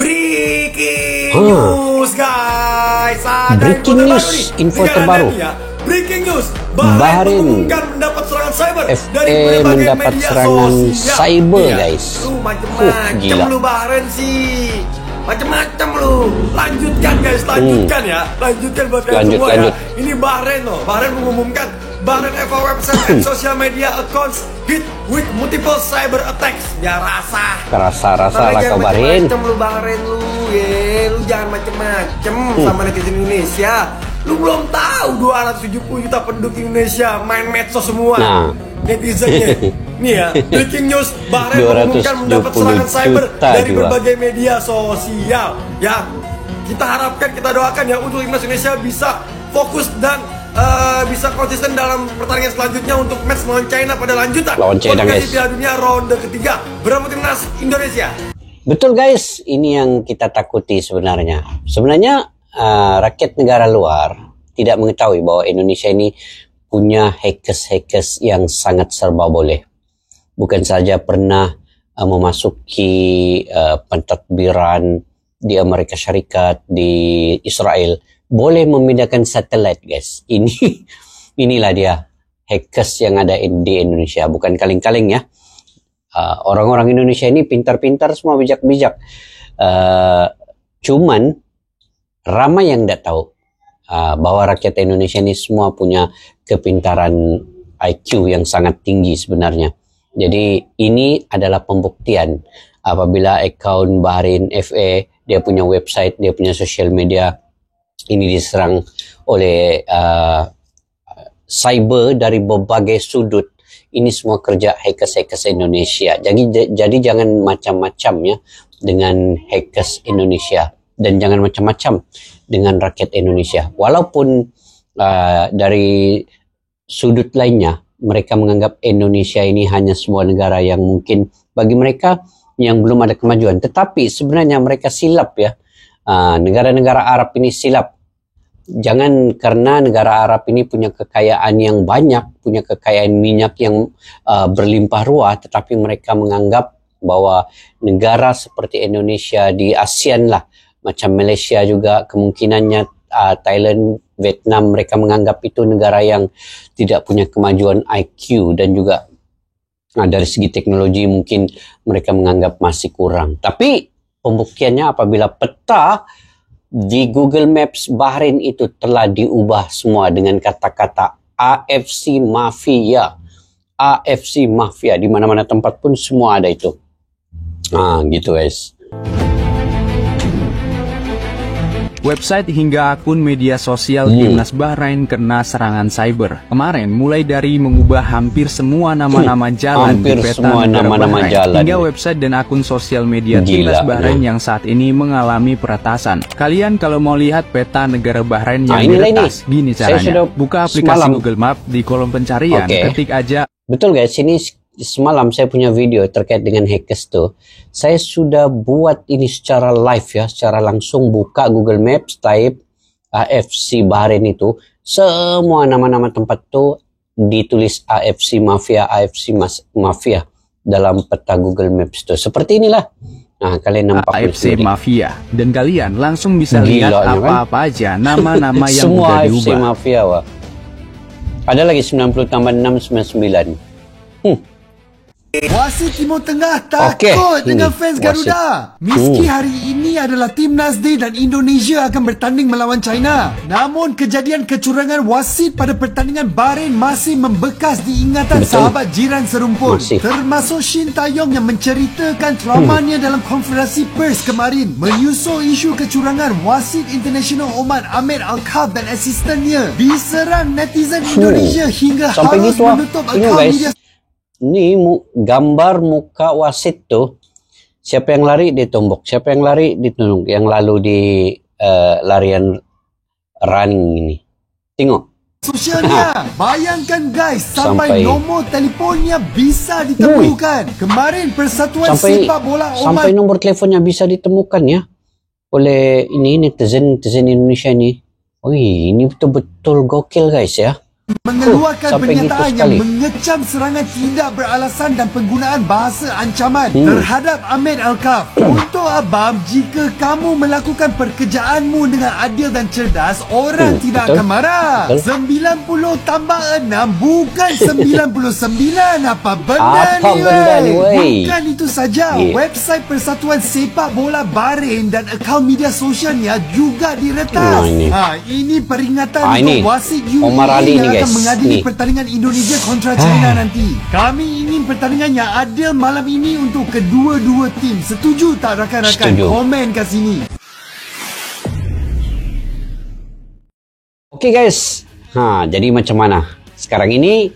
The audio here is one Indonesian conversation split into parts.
Breaking news guys. Breaking news, info terbaru. Breaking news, Bahrain mengumumkan mendapat serangan cyber FA mendapat serangan cyber guys. Lu macem-macem lu Bahrain sih. Macem-macem lu. Lanjutkan guys, lanjutkan ya. Lanjutkan buat kalian semua ya. Ini Bahrain loh. Bahrain mengumumkan Bahrain FA website and social media accounts hit with multiple cyber attacks. Ya rasa Rasa lah kau Bahrain. Macem lu Bahrain lu ya. Lu jangan macem-macem sama netizen Indonesia. Lu belum tahu 270 juta penduduk Indonesia main medsos semua. Netizennya. Nih ya, breaking news, Bahrain mengumumkan mendapat serangan cyber dari berbagai media sosial. Ya, kita harapkan, kita doakan ya untuk timnas Indonesia bisa fokus dan bisa konsisten dalam pertandingan selanjutnya untuk match melawan China pada lanjutan kualifikasi Piala Dunia ronde ketiga bersama timnas Indonesia. Betul guys, ini yang kita takuti sebenarnya. Sebenarnya rakyat negara luar tidak mengetahui bahwa Indonesia ini punya hackers yang sangat serba boleh. Bukan saja pernah memasuki pentadbiran di Amerika Syarikat, di Israel, boleh memindahkan satelit guys. Inilah dia hackers yang ada di Indonesia. Bukan kaleng-kaleng ya. Orang-orang Indonesia ini pintar-pintar, semua bijak-bijak. Cuman ramai yang tidak tahu bahwa rakyat Indonesia ini semua punya kepintaran IQ yang sangat tinggi sebenarnya. Jadi ini adalah pembuktian apabila akaun Bahrain FA, dia punya website, dia punya social media, ini diserang oleh cyber dari berbagai sudut. Ini semua kerja hackers Indonesia. Jadi jangan macam-macam ya dengan hackers Indonesia. Dan jangan macam-macam dengan rakyat Indonesia. Walaupun dari sudut lainnya, mereka menganggap Indonesia ini hanya sebuah negara yang mungkin bagi mereka yang belum ada kemajuan. Tetapi sebenarnya mereka silap ya. Negara-negara Arab ini silap. Jangan karena negara Arab ini punya kekayaan yang banyak, punya kekayaan minyak yang berlimpah ruah, tetapi mereka menganggap bahwa negara seperti Indonesia di ASEAN lah, macam Malaysia juga kemungkinannya, Thailand, Vietnam, mereka menganggap itu negara yang tidak punya kemajuan IQ dan juga dari segi teknologi mungkin mereka menganggap masih kurang. Tapi pembuktiannya apabila peta di Google Maps Bahrain itu telah diubah semua dengan kata-kata AFC Mafia. AFC Mafia, di mana-mana tempat pun semua ada itu. Gitu guys. Website hingga akun media sosial timnas Bahrain kena serangan cyber. Kemarin mulai dari mengubah hampir semua nama-nama jalan di peta negara Bahrain, hingga website dan akun sosial media timnas Bahrain yang saat ini mengalami peretasan. Kalian kalau mau lihat peta negara Bahrain yang diretas, gini caranya. Buka aplikasi Google Map, di kolom pencarian, ketik aja. Betul guys, ini semalam saya punya video terkait dengan hackers tuh. Saya sudah buat ini secara live ya, secara langsung. Buka Google Maps, type AFC Bahrain itu, semua nama-nama tempat tuh ditulis AFC Mafia, AFC Mafia dalam peta Google Maps tuh. Seperti inilah. Nah, kalian nampak AFC Mafia, dan kalian langsung bisa lihat apa-apa aja nama-nama yang semua udah diubah. AFC Mafia, wah. Ada lagi 90 tambah 6, 99. Wasit Timur Tengah takut dengan fans Garuda. Meski hari ini adalah Timnas Day dan Indonesia akan bertanding melawan China, namun kejadian kecurangan wasit pada pertandingan Bahrain masih membekas di ingatan sahabat jiran serumpun. Termasuk Shin Taeyong yang menceritakan traumanya dalam konferensi pers kemarin menyusul isu kecurangan wasit international Oman Ahmed Al-Kaf dan asistennya diserang netizen Indonesia hingga harus menutup akaun media. Ini gambar muka wasit tuh. Siapa yang lari ditumbuk, siapa yang lari ditunduk, yang lalu di larian running ini. Tengok. Sosialnya, bayangkan guys, sampai nomor teleponnya bisa ditemukan. Kemarin Persatuan Sepak Bola Oman, sampai nomor teleponnya bisa ditemukan ya oleh ini netizen Indonesia ini. Ini betul-betul gokil guys ya. mengeluarkan pernyataan yang mengecam serangan tidak beralasan dan penggunaan bahasa ancaman terhadap Ahmad Alkaf. Untuk abang, jika kamu melakukan pekerjaanmu dengan adil dan cerdas, orang tidak akan marah. 90 tambah 6 bukan 99. Apa benda ni wey? Bukan itu saja, website Persatuan Sepak Bola Bahrain dan akaun media sosialnya juga diretas. Ini peringatan untuk wasit UAE yang akan mengadili pertandingan Indonesia kontra China nanti. Kami ingin pertandingan yang adil malam ini untuk kedua-dua tim. Setuju tak rakan-rakan? Komen kat sini. Okey guys. Jadi macam mana? Sekarang ini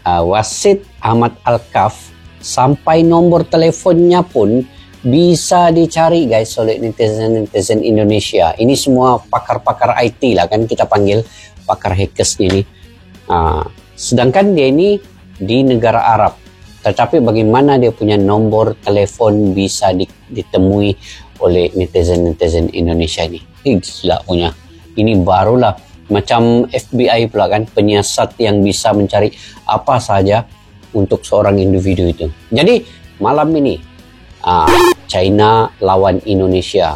wasit Ahmad Alkaf sampai nombor telefonnya pun bisa dicari guys oleh netizen Indonesia. Ini semua pakar-pakar IT lah kan kita panggil, pakar hackers ini. Sedangkan dia ini di negara Arab, tetapi bagaimana dia punya nombor telefon bisa ditemui oleh netizen Indonesia ini? Gila punya. Ini barulah macam FBI pula kan, penyiasat yang bisa mencari apa saja untuk seorang individu itu. Jadi malam ini China lawan Indonesia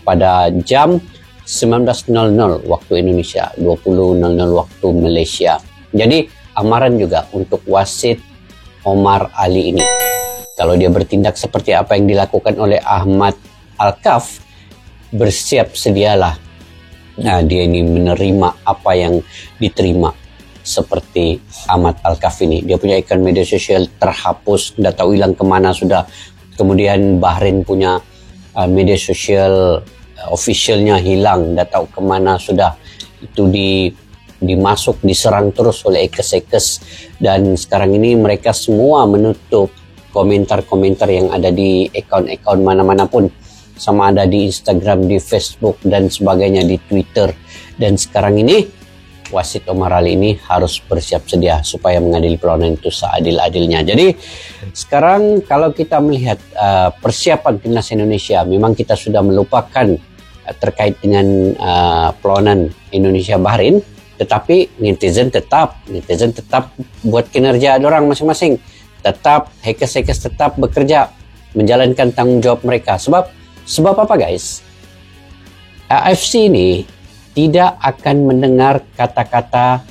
pada jam 19.00 waktu Indonesia, 20.00 waktu Malaysia. Jadi amaran juga untuk wasit Omar Ali ini. Kalau dia bertindak seperti apa yang dilakukan oleh Ahmad Alkaf, bersiap sedialah. Dia ini menerima apa yang diterima seperti Ahmad Alkaf ini. Dia punya akun media sosial terhapus, tidak tahu hilang kemana sudah. Kemudian Bahrain punya media sosial officialnya hilang, tidak tahu kemana sudah. Itu dimasuk, diserang terus oleh hackers. Dan sekarang ini mereka semua menutup komentar-komentar yang ada di akun-akun mana-mana pun. Sama ada di Instagram, di Facebook dan sebagainya, di Twitter. Dan sekarang ini wasit Omar Ali ini harus bersiap sedia supaya mengadili perlawanan itu seadil-adilnya. Jadi sekarang kalau kita melihat persiapan timnas Indonesia, memang kita sudah melupakan terkait dengan perlawanan Indonesia Bahrain, tetapi netizen tetap buat kinerja orang masing-masing, tetap hackers tetap bekerja menjalankan tanggung jawab mereka. Sebab apa guys? AFC ini tidak akan mendengar kata-kata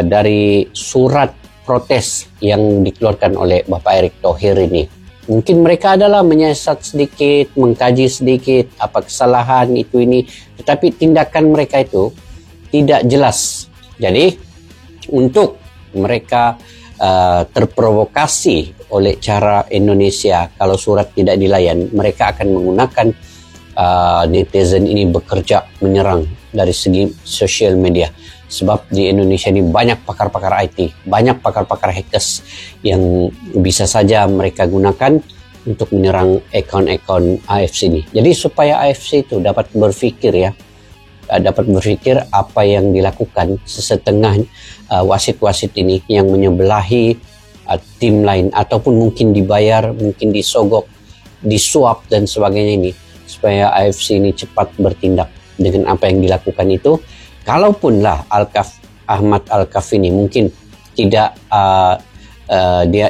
dari surat protes yang dikeluarkan oleh Bapak Erick Thohir ini. Mungkin mereka adalah menyiasat sedikit, mengkaji sedikit apa kesalahan itu ini, tetapi tindakan mereka itu tidak jelas. Jadi untuk mereka terprovokasi oleh cara Indonesia, kalau surat tidak dilayan, mereka akan menggunakan netizen ini bekerja menyerang dari segi sosial media. Sebab di Indonesia ini banyak pakar-pakar IT, banyak pakar-pakar hackers yang bisa saja mereka gunakan untuk menyerang akun-akun AFC ini. Jadi supaya AFC itu dapat berfikir apa yang dilakukan sesetengah wasit-wasit ini yang menyebelahi tim lain, ataupun mungkin dibayar, mungkin disogok, disuap dan sebagainya ini, supaya AFC ini cepat bertindak dengan apa yang dilakukan itu. Kalaupun lah Ahmad Alkaf ini mungkin tidak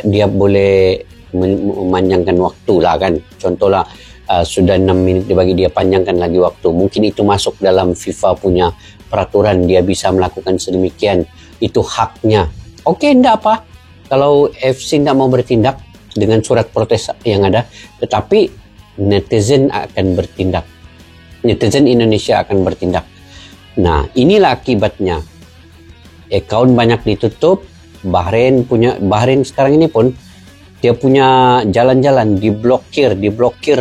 dia boleh memanjangkan waktu lah kan, contohlah sudah 6 minit dibagi dia panjangkan lagi waktu, mungkin itu masuk dalam FIFA punya peraturan, dia bisa melakukan sedemikian, itu haknya. Oke, enggak apa kalau FC tidak mau bertindak dengan surat protes yang ada, tetapi netizen akan bertindak, netizen Indonesia akan bertindak. Nah, inilah akibatnya. Akaun banyak ditutup. Bahrain sekarang ini pun dia punya jalan-jalan diblokir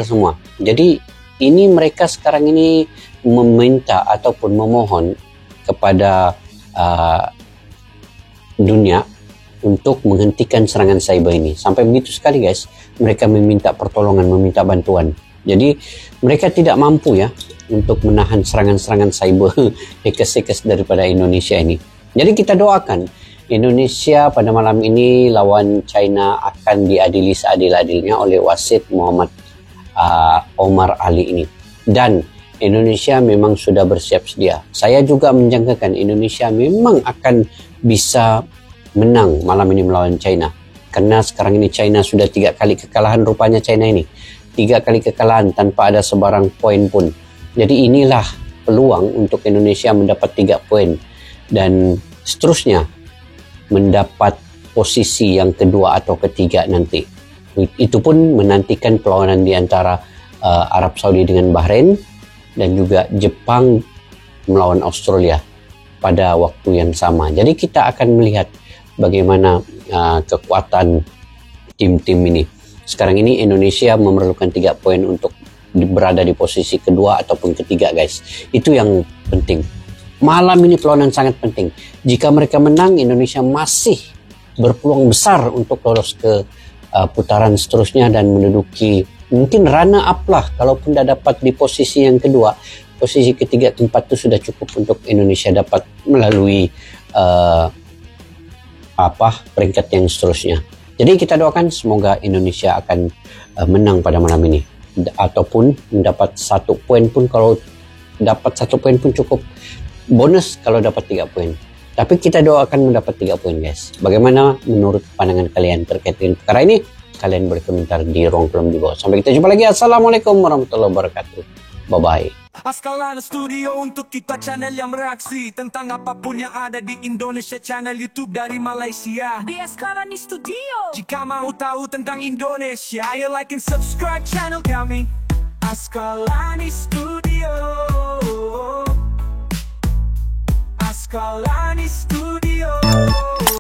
semua. Jadi ini mereka sekarang ini meminta ataupun memohon kepada dunia untuk menghentikan serangan cyber ini. Sampai begitu sekali guys, mereka meminta pertolongan, meminta bantuan. Jadi mereka tidak mampu ya untuk menahan serangan-serangan cyber hackers daripada Indonesia ini. Jadi kita doakan Indonesia pada malam ini lawan China akan diadili seadil-adilnya oleh wasit Muhammad Omar Ali ini. Dan Indonesia memang sudah bersiap sedia. Saya juga menjangkakan Indonesia memang akan bisa menang malam ini melawan China. Karena sekarang ini China sudah 3 kali kekalahan rupanya China ini. 3 kali kekalahan tanpa ada sebarang poin pun. Jadi inilah peluang untuk Indonesia mendapat 3 poin. Dan seterusnya mendapat posisi yang kedua atau ketiga nanti. Itu pun menantikan perlawanan di antara Arab Saudi dengan Bahrain dan juga Jepang melawan Australia pada waktu yang sama. Jadi kita akan melihat bagaimana kekuatan tim-tim ini. Sekarang ini Indonesia memerlukan 3 poin untuk berada di posisi kedua ataupun ketiga, guys. Itu yang penting. Malam ini perlawanan sangat penting. Jika mereka menang, Indonesia masih berpeluang besar untuk lolos ke putaran seterusnya dan menduduki mungkin runner up lah. Kalaupun tidak dapat di posisi yang kedua, posisi ketiga, keempat itu sudah cukup untuk Indonesia dapat melalui peringkat yang seterusnya. Jadi kita doakan semoga Indonesia akan menang pada malam ini, ataupun mendapat 1 poin pun. Kalau dapat 1 poin pun cukup, bonus kalau dapat 3 poin. Tapi kita doakan mendapat 3 poin, guys. Bagaimana menurut pandangan kalian terkait dengan perkara ini? Kalian berkomentar di ruang kolom di bawah. Sampai kita jumpa lagi. Assalamualaikum warahmatullahi wabarakatuh. Bye-bye. Askalana Studio untuk kita channel yang bereaksi tentang apapun yang ada di Indonesia, channel YouTube dari Malaysia di Askalana Studio. Jika mau tahu tentang Indonesia, ayo like and subscribe channel kami Askalana Studio. Askalana Studio.